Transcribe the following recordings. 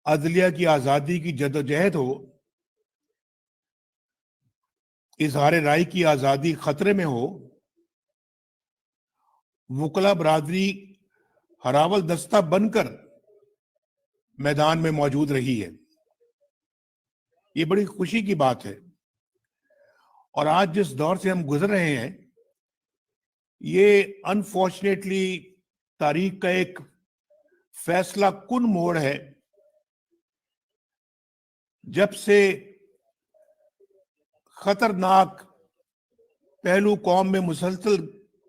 عدلیہ کی آزادی کی جدوجہد ہو، اظہار رائے کی آزادی خطرے میں ہو، وکلا برادری ہراول دستہ بن کر میدان میں موجود رہی ہے۔ یہ بڑی خوشی کی بات ہے، اور آج جس دور سے ہم گزر رہے ہیں یہ انفارچونیٹلی تاریخ کا ایک فیصلہ کن موڑ ہے، جب سے خطرناک پہلو قوم میں مسلسل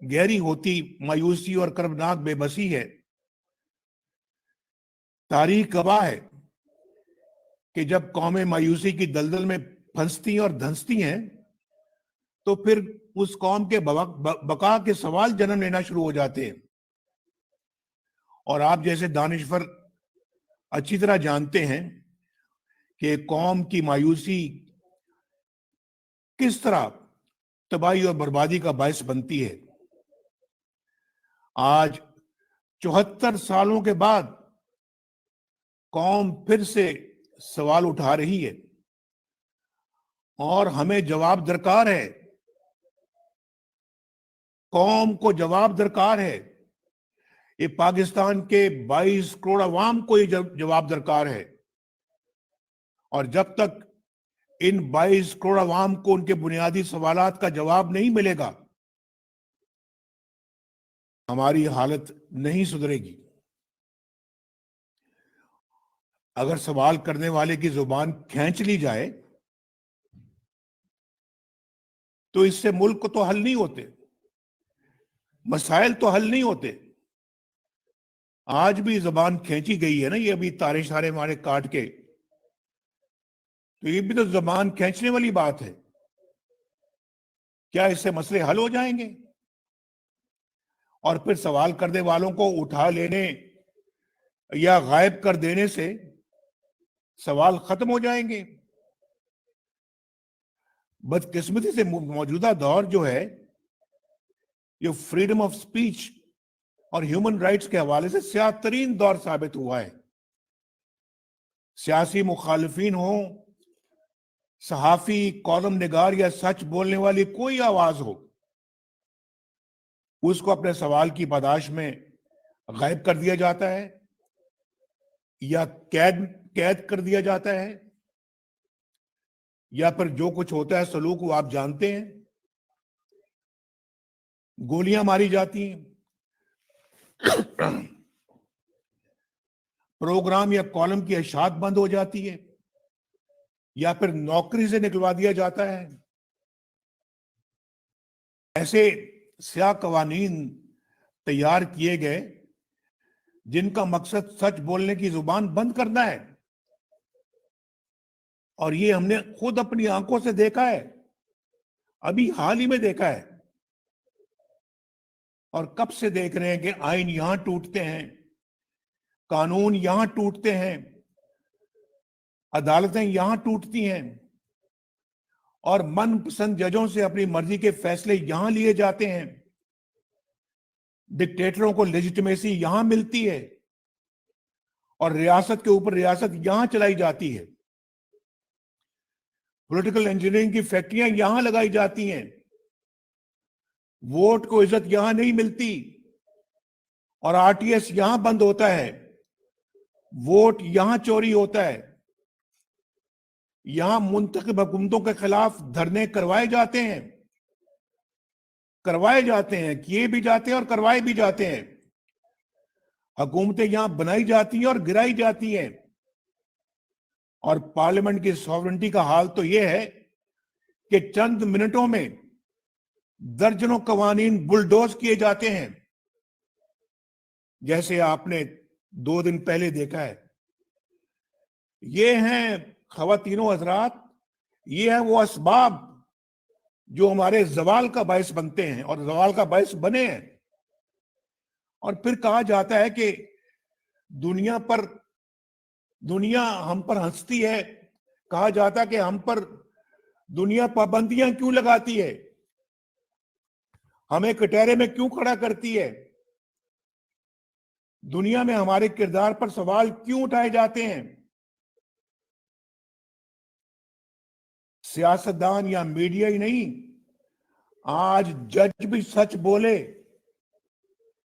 گہری ہوتی مایوسی اور کربناک بے بسی ہے۔ تاریخ گواہ ہے کہ جب قومیں مایوسی کی دلدل میں پھنستی اور دھنستی ہیں تو پھر اس قوم کے بقا کے سوال جنم لینا شروع ہو جاتے ہیں۔ اور آپ جیسے دانشور اچھی طرح جانتے ہیں کہ قوم کی مایوسی کس طرح تباہی اور بربادی کا باعث بنتی ہے۔ آج 74 سالوں کے بعد قوم پھر سے سوال اٹھا رہی ہے، اور ہمیں جواب درکار ہے، قوم کو جواب درکار ہے، یہ پاکستان کے 22 کروڑ عوام کو یہ جواب درکار ہے۔ اور جب تک ان 22 کروڑ عوام کو ان کے بنیادی سوالات کا جواب نہیں ملے گا، ہماری حالت نہیں سدھرے گی۔ اگر سوال کرنے والے کی زبان کھینچ لی جائے تو اس سے ملک تو حل نہیں ہوتے، مسائل تو حل نہیں ہوتے۔ آج بھی زبان کھینچی گئی ہے نا، یہ ابھی تارے شارے ہمارے کاٹ کے، تو یہ بھی تو زبان کھینچنے والی بات ہے۔ کیا اس سے مسئلے حل ہو جائیں گے؟ اور پھر سوال کرنے والوں کو اٹھا لینے یا غائب کر دینے سے سوال ختم ہو جائیں گے؟ بدقسمتی سے موجودہ دور جو ہے یہ فریڈم آف سپیچ اور ہیومن رائٹس کے حوالے سے سیاہ ترین دور ثابت ہوا ہے۔ سیاسی مخالفین ہوں، صحافی، کالم نگار یا سچ بولنے والی کوئی آواز ہو، اس کو اپنے سوال کی پاداش میں غائب کر دیا جاتا ہے یا قید کر دیا جاتا ہے، یا پھر جو کچھ ہوتا ہے سلوک وہ آپ جانتے ہیں، گولیاں ماری جاتی ہیں، پروگرام یا کالم کی اشاعت بند ہو جاتی ہے، یا پھر نوکری سے نکلوا دیا جاتا ہے۔ ایسے سیاہ قوانین تیار کیے گئے جن کا مقصد سچ بولنے کی زبان بند کرنا ہے، اور یہ ہم نے خود اپنی آنکھوں سے دیکھا ہے، ابھی حال ہی میں دیکھا ہے۔ اور کب سے دیکھ رہے ہیں کہ آئین یہاں ٹوٹتے ہیں، قانون یہاں ٹوٹتے ہیں، عدالتیں یہاں ٹوٹتی ہیں، اور من پسند ججوں سے اپنی مرضی کے فیصلے یہاں لیے جاتے ہیں، ڈکٹیٹروں کو لیجٹمیسی یہاں ملتی ہے، اور ریاست کے اوپر ریاست یہاں چلائی جاتی ہے، پولیٹیکل انجینئرنگ کی فیکٹریاں یہاں لگائی جاتی ہیں، ووٹ کو عزت یہاں نہیں ملتی، اور آر ٹی ایس یہاں بند ہوتا ہے، ووٹ یہاں چوری ہوتا ہے، یہاں منتخب حکومتوں کے خلاف دھرنے کروائے جاتے ہیں، کیے بھی جاتے ہیں اور کروائے بھی جاتے ہیں، حکومتیں یہاں بنائی جاتی ہیں اور گرائی جاتی ہیں، اور پارلیمنٹ کی ساورنٹی کا حال تو یہ ہے کہ چند منٹوں میں درجنوں قوانین بلڈوز کیے جاتے ہیں، جیسے آپ نے 2 دن پہلے دیکھا ہے۔ یہ ہیں خواتینوں حضرات، یہ ہیں وہ اسباب جو ہمارے زوال کا باعث بنتے ہیں اور زوال کا باعث بنے ہیں۔ اور پھر کہا جاتا ہے کہ دنیا ہم پر ہنستی ہے، کہا جاتا ہے کہ ہم پر دنیا پابندیاں کیوں لگاتی ہے، ہمیں کٹہرے میں کیوں کھڑا کرتی ہے، دنیا میں ہمارے کردار پر سوال کیوں اٹھائے جاتے ہیں۔ سیاستدان یا میڈیا ہی نہیں، آج جج بھی سچ بولے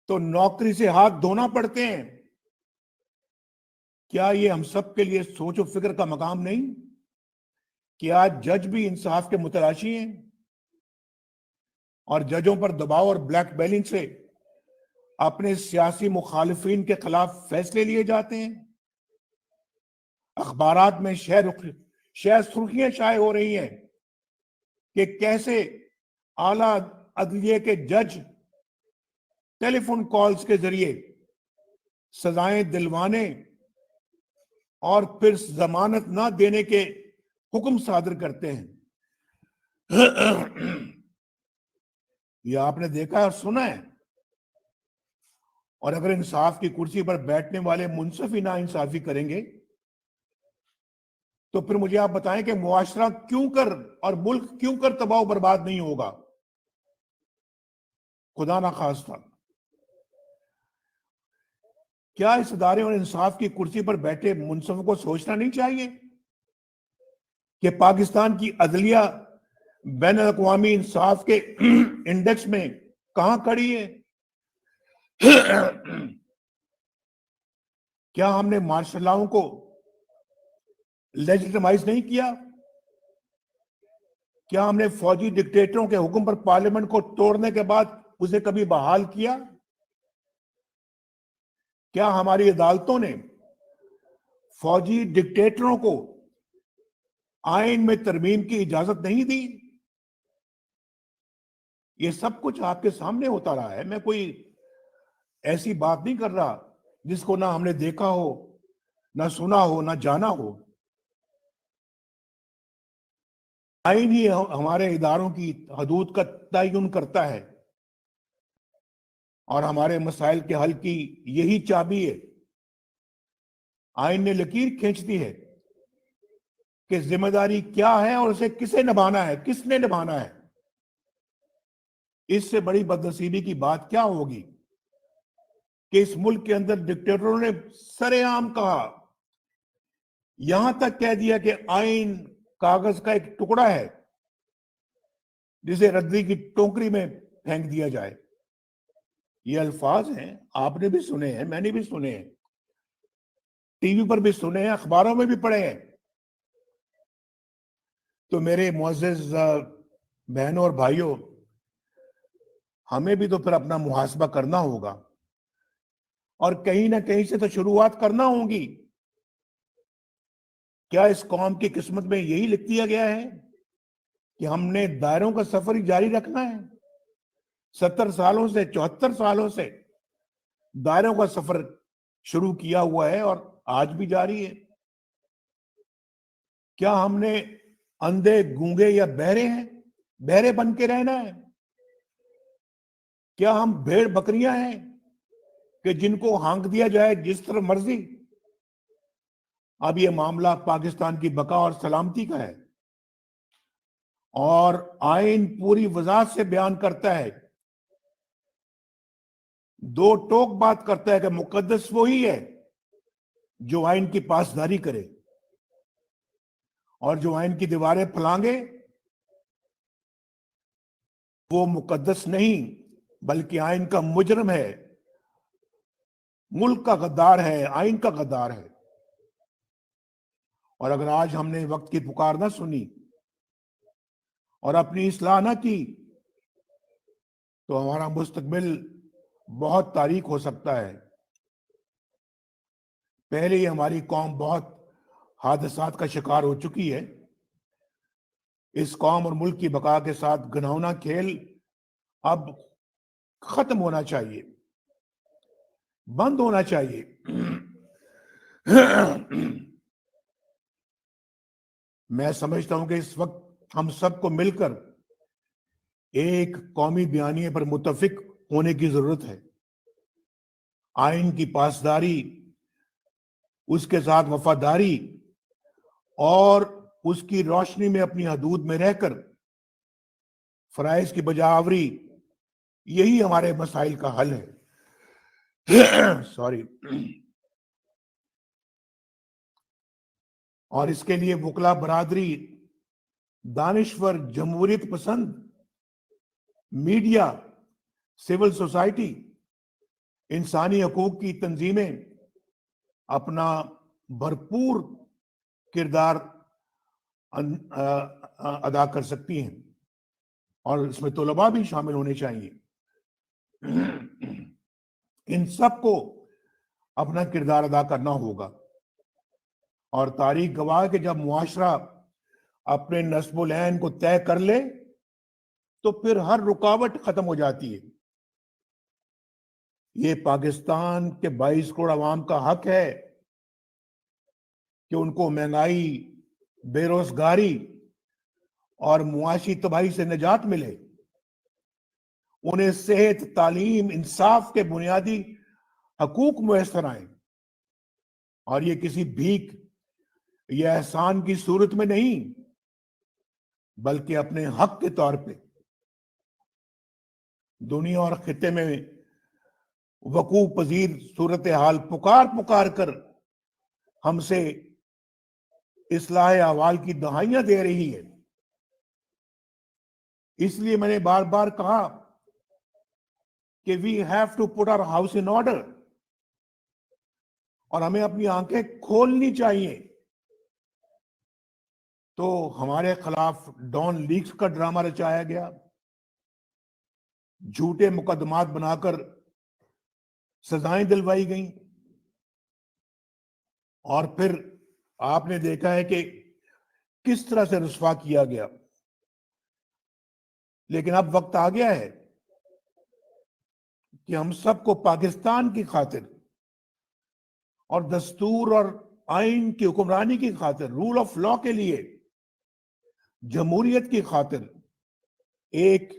تو نوکری سے ہاتھ دھونا پڑتے ہیں۔ کیا یہ ہم سب کے لیے سوچ و فکر کا مقام نہیں کہ آج جج بھی انصاف کے متلاشی ہیں اور ججوں پر دباؤ اور بلیک میلنگ سے اپنے سیاسی مخالفین کے خلاف فیصلے لیے جاتے ہیں؟ اخبارات میں شہ سرخیاں شائع ہو رہی ہیں کہ کیسے اعلیٰ عدلیہ کے جج ٹیلی فون کالز کے ذریعے سزائیں دلوانے اور پھر ضمانت نہ دینے کے حکم صادر کرتے ہیں۔ یہ آپ نے دیکھا اور سنا ہے۔ اور اگر انصاف کی کرسی پر بیٹھنے والے منصف ہی نا انصافی کریں گے تو پھر مجھے آپ بتائیں کہ معاشرہ کیوں کر اور ملک کیوں کر تباہ و برباد نہیں ہوگا؟ خدا نہ خواستہ۔ کیا اس ادارے اور انصاف کی کرسی پر بیٹھے منصفوں کو سوچنا نہیں چاہیے کہ پاکستان کی عدلیہ بین الاقوامی انصاف کے انڈیکس میں کہاں کھڑی ہے؟ کیا ہم نے مارشل لاؤں کو لیجیٹمائز نہیں کیا؟ کیا ہم نے فوجی ڈکٹیٹروں کے حکم پر پارلیمنٹ کو توڑنے کے بعد اسے کبھی بحال کیا؟ کیا ہماری عدالتوں نے فوجی ڈکٹیٹروں کو آئین میں ترمیم کی اجازت نہیں دی؟ یہ سب کچھ آپ کے سامنے ہوتا رہا ہے۔ میں کوئی ایسی بات نہیں کر رہا جس کو نہ ہم نے دیکھا ہو، نہ سنا ہو، نہ جانا ہو۔ آئین ہی ہمارے اداروں کی حدود کا تعین کرتا ہے اور ہمارے مسائل کے حل کی یہی چابی ہے۔ آئین نے لکیر کھینچ دی ہے کہ ذمہ داری کیا ہے اور اسے کسے نبھانا ہے، کس نے نبھانا ہے۔ اس سے بڑی بدنصیبی کی بات کیا ہوگی کہ اس ملک کے اندر ڈکٹیٹروں نے سرے عام کہا، یہاں تک کہہ دیا کہ آئین کاغذ کا ایک ٹکڑا ہے جسے ردی کی ٹوکری میں پھینک دیا جائے۔ یہ الفاظ ہیں، آپ نے بھی سنے ہیں، میں نے بھی سنے ہیں، ٹی وی پر بھی سنے ہیں، اخباروں میں بھی پڑھے ہیں۔ تو میرے معزز بہنوں اور بھائیوں، ہمیں بھی تو پھر اپنا محاسبہ کرنا ہوگا اور کہیں نہ کہیں سے تو شروعات کرنا ہوگی۔ کیا اس قوم کی قسمت میں یہی لکھ دیا گیا ہے کہ ہم نے دائروں کا سفر ہی جاری رکھنا ہے؟ 70 سالوں سے، 74 سالوں سے دائروں کا سفر شروع کیا ہوا ہے اور آج بھی جاری ہے۔ کیا ہم نے اندھے، گونگے یا بہرے ہیں؟ بہرے بن کے رہنا ہے؟ کیا ہم بھیڑ بکریاں ہیں کہ جن کو ہانک دیا جائے جس طرح مرضی؟ اب یہ معاملہ پاکستان کی بقا اور سلامتی کا ہے اور آئین پوری وضاحت سے بیان کرتا ہے، دو ٹوک بات کرتا ہے کہ مقدس وہی ہے جو آئین کی پاسداری کرے، اور جو آئین کی دیواریں پھلانگے وہ مقدس نہیں بلکہ آئین کا مجرم ہے، ملک کا غدار ہے، آئین کا غدار ہے۔ اور اگر آج ہم نے وقت کی پکار نہ سنی اور اپنی اصلاح نہ کی تو ہمارا مستقبل بہت تاریک ہو سکتا ہے۔ پہلے ہی ہماری قوم بہت حادثات کا شکار ہو چکی ہے۔ اس قوم اور ملک کی بقا کے ساتھ گھناؤنا کھیل اب ختم ہونا چاہیے، بند ہونا چاہیے۔ میں سمجھتا ہوں کہ اس وقت ہم سب کو مل کر ایک قومی بیانیے پر متفق ہونے کی ضرورت ہے۔ آئین کی پاسداری، اس کے ساتھ وفاداری اور اس کی روشنی میں اپنی حدود میں رہ کر فرائض کی بجا آوری، یہی ہمارے مسائل کا حل ہے۔ سوری۔ اور اس کے لیے وکلا برادری دانشور، جمہوریت پسند میڈیا، سول سوسائٹی، انسانی حقوق کی تنظیمیں اپنا بھرپور کردار ادا کر سکتی ہیں، اور اس میں طلباء بھی شامل ہونے چاہیے۔ ان سب کو اپنا کردار ادا کرنا ہوگا، اور تاریخ گواہ کہ جب معاشرہ اپنے نصب العین کو طے کر لے تو پھر ہر رکاوٹ ختم ہو جاتی ہے۔ یہ پاکستان کے 22 کروڑ عوام کا حق ہے کہ ان کو مہنگائی، بے روزگاری اور معاشی تباہی سے نجات ملے، انہیں صحت، تعلیم، انصاف کے بنیادی حقوق میسر آئیں، اور یہ کسی بھیک یا احسان کی صورت میں نہیں، بلکہ اپنے حق کے طور پہ۔ دنیا اور خطے میں وقوع پذیر صورتحال پکار کر ہم سے اصلاح احوال کی دہائیاں دے رہی ہے۔ اس لیے میں نے بار بار کہا کہ we have to put our house in order، اور ہمیں اپنی آنکھیں کھولنی چاہیے۔ تو ہمارے خلاف ڈان لیکس کا ڈرامہ رچایا گیا، جھوٹے مقدمات بنا کر سزائیں دلوائی گئیں، اور پھر آپ نے دیکھا ہے کہ کس طرح سے رسوا کیا گیا۔ لیکن اب وقت آ گیا ہے کہ ہم سب کو پاکستان کی خاطر اور دستور اور آئین کی حکمرانی کی خاطر، رول آف لا کے لیے، جمہوریت کی خاطر ایک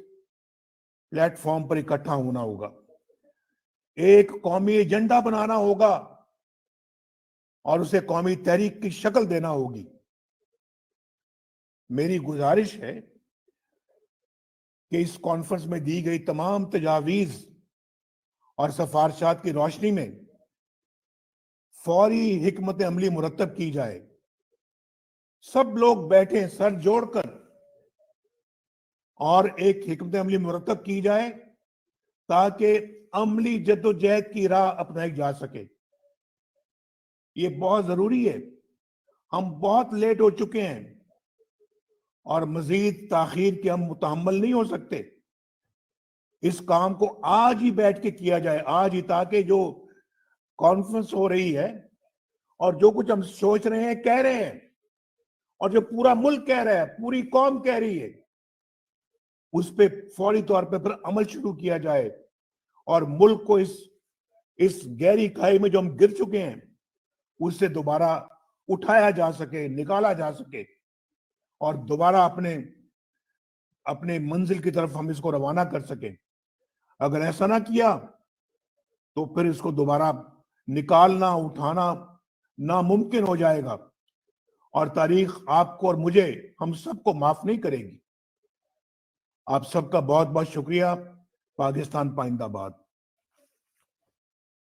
پلیٹ فارم پر اکٹھا ہونا ہوگا، ایک قومی ایجنڈا بنانا ہوگا، اور اسے قومی تحریک کی شکل دینا ہوگی۔ میری گزارش ہے کہ اس کانفرنس میں دی گئی تمام تجاویز اور سفارشات کی روشنی میں فوری حکمت عملی مرتب کی جائے، سب لوگ بیٹھیں سر جوڑ کر، اور ایک حکمت عملی مرتب کی جائے تاکہ عملی جدوجہد کی راہ اپنائی جا سکے۔ یہ بہت ضروری ہے، ہم بہت لیٹ ہو چکے ہیں، اور مزید تاخیر کے ہم متحمل نہیں ہو سکتے۔ اس کام کو آج ہی بیٹھ کے کیا جائے، آج ہی، تاکہ جو کانفرنس ہو رہی ہے اور جو کچھ ہم سوچ رہے ہیں، کہہ رہے ہیں، اور جو پورا ملک کہہ رہا ہے، پوری قوم کہہ رہی ہے، اس پہ فوری طور پہ پھر عمل شروع کیا جائے، اور ملک کو اس گہری کھائی میں جو ہم گر چکے ہیں اس سے دوبارہ اٹھایا جا سکے، نکالا جا سکے، اور دوبارہ اپنے منزل کی طرف ہم اس کو روانہ کر سکیں۔ اگر ایسا نہ کیا تو پھر اس کو دوبارہ نکالنا، اٹھانا ناممکن ہو جائے گا، اور تاریخ آپ کو اور مجھے، ہم سب کو معاف نہیں کرے گی۔ آپ سب کا بہت بہت شکریہ۔ پاکستان پائندہ باد۔